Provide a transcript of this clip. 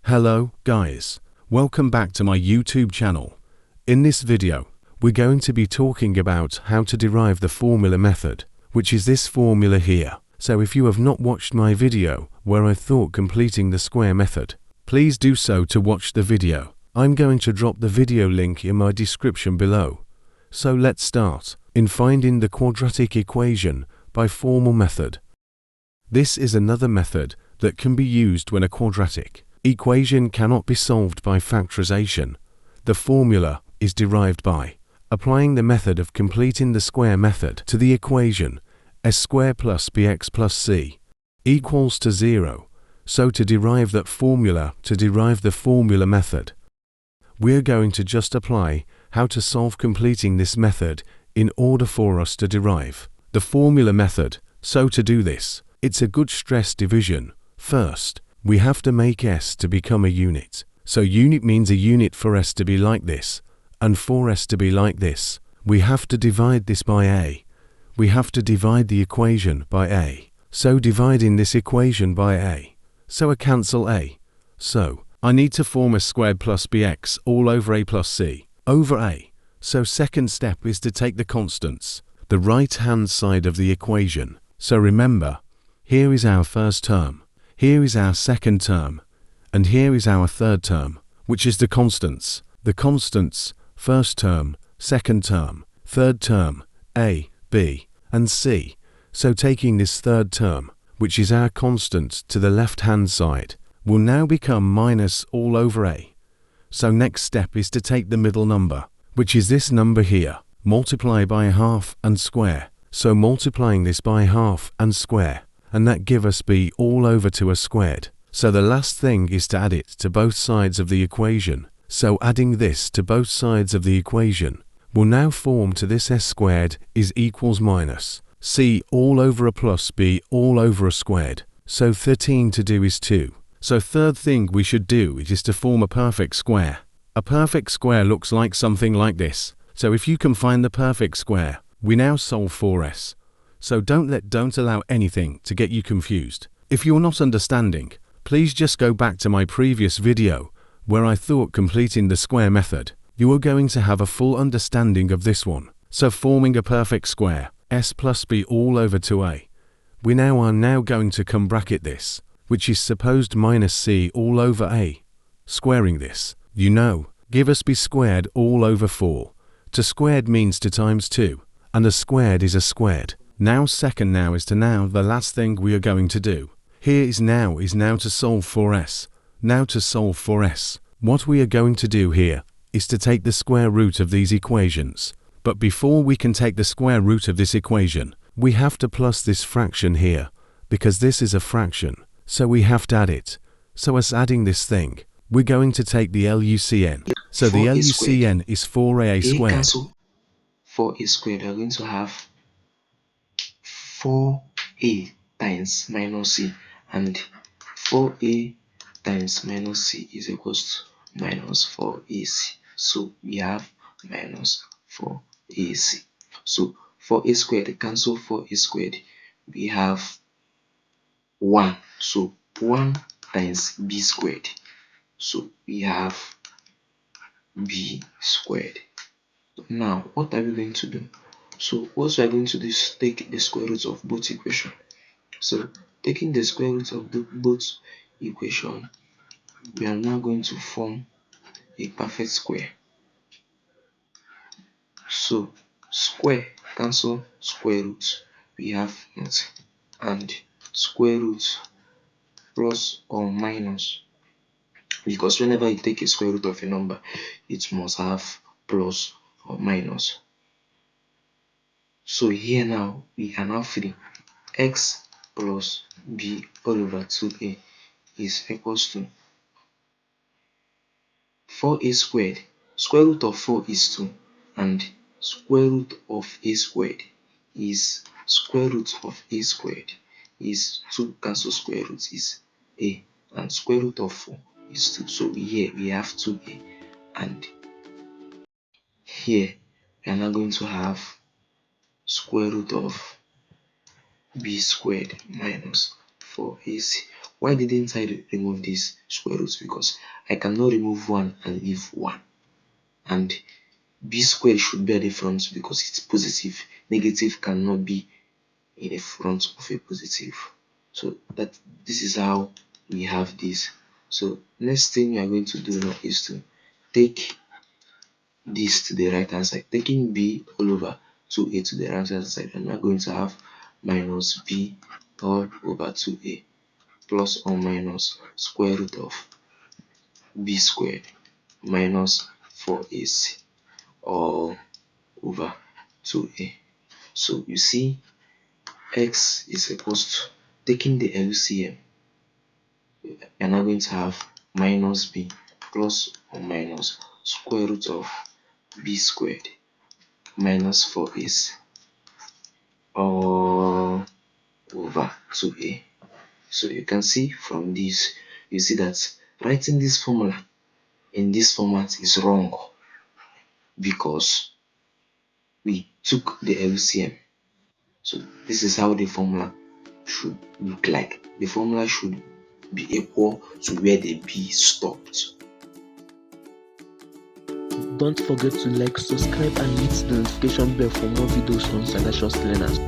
Hello guys, welcome back to my YouTube channel. In this video, we're going to be talking about how to derive the formula method, which is this formula here. So if you have not watched my video where I taught completing the square method, please do so to watch the video. I'm going to drop the video link in my description below. So let's start in finding the quadratic equation by formal method. This is another method that can be used when a quadratic equation cannot be solved by factorization. The formula is derived by applying the method of completing the square method to the equation s squared plus bx plus c equals to 0. So to derive that formula, to derive the formula method, we're going to just apply how to solve completing this method in order for us to derive the formula method. So to do this, it's a good stress division. First, we have to make s to become a unit. So unit means a unit for s to be like this, and for s to be like this. We have to divide this by a. We have to divide the equation by a. So dividing this equation by a. So I cancel a. So I need to form s squared plus bx all over a plus c over a. So second step is to take the constants, the right hand side of the equation. So remember, here is our first term. Here is our second term, and here is our third term, which is the constants. The constants, first term, second term, third term, a, b, and c. So taking this third term, which is our constant to the left-hand side, will now become minus all over a. So next step is to take the middle number, which is this number here, multiply by half and square. So multiplying this by half and square, and that give us b all over to a squared. So the last thing is to add it to both sides of the equation. So adding this to both sides of the equation will now form to this s squared is equals minus c all over a plus b all over a squared. So 13 to do is 2. So third thing we should do is to form a perfect square. A perfect square looks like something like this. So if you can find the perfect square, we now solve for s. So don't allow anything to get you confused. If you're not understanding, please just go back to my previous video where I taught completing the square method. You are going to have a full understanding of this one. So forming a perfect square, s plus b all over to a. We are now going to come bracket this, which is supposed minus c all over a. Squaring this, give us b squared all over 4. To squared means to times 2, and a squared is a squared. Now the last thing we are going to do. Here is now to solve for s. Now to solve for s, what we are going to do here is to take the square root of these equations. But before we can take the square root of this equation, we have to plus this fraction here, because this is a fraction, so we have to add it. So as adding this thing, we're going to take the LUCN. So the LUCN is 4a squared. Cancel 4a squared. We're going to have 4a times minus c, and 4a times minus c is equals to minus 4ac. So we have minus 4ac. So 4a squared cancel 4a squared. We have 1. So 1 times b squared. So we have b squared. Now what are we going to do? So what we are going to do is take the square root of both equations. So taking the square root of both equation, we are now going to form a perfect square. So square cancel square root, we have nothing, and square root plus or minus, because whenever you take a square root of a number, it must have plus or minus. So here now we are now free. X plus b all over 2a is equals to 4a squared. Square root of 4 is 2, and square root of a squared is square root of a squared is 2 cancel square root is a, and square root of 4 is 2. So here we have 2a, and here we are now going to have square root of b squared minus 4ac. Why didn't I remove this square root? Because I cannot remove 1 and leave 1. And b squared should be at the front because it's positive. Negative cannot be in the front of a positive. So this is how we have this. So next thing we are going to do now is to take this to the right hand side, taking b all over 2a to the right hand side, and we are going to have minus b all over 2a plus or minus square root of b squared minus 4ac all over 2a. So you see x is equals to, taking the LCM, we are now going to have minus b plus or minus square root of b squared minus 4ac all over 2a. So you can see from this, you see that writing this formula in this format is wrong because we took the LCM. So this is how the formula should look like. The formula should be equal to where the b stopped. Don't forget to like, subscribe and hit the notification bell for more videos on Salacious Learners.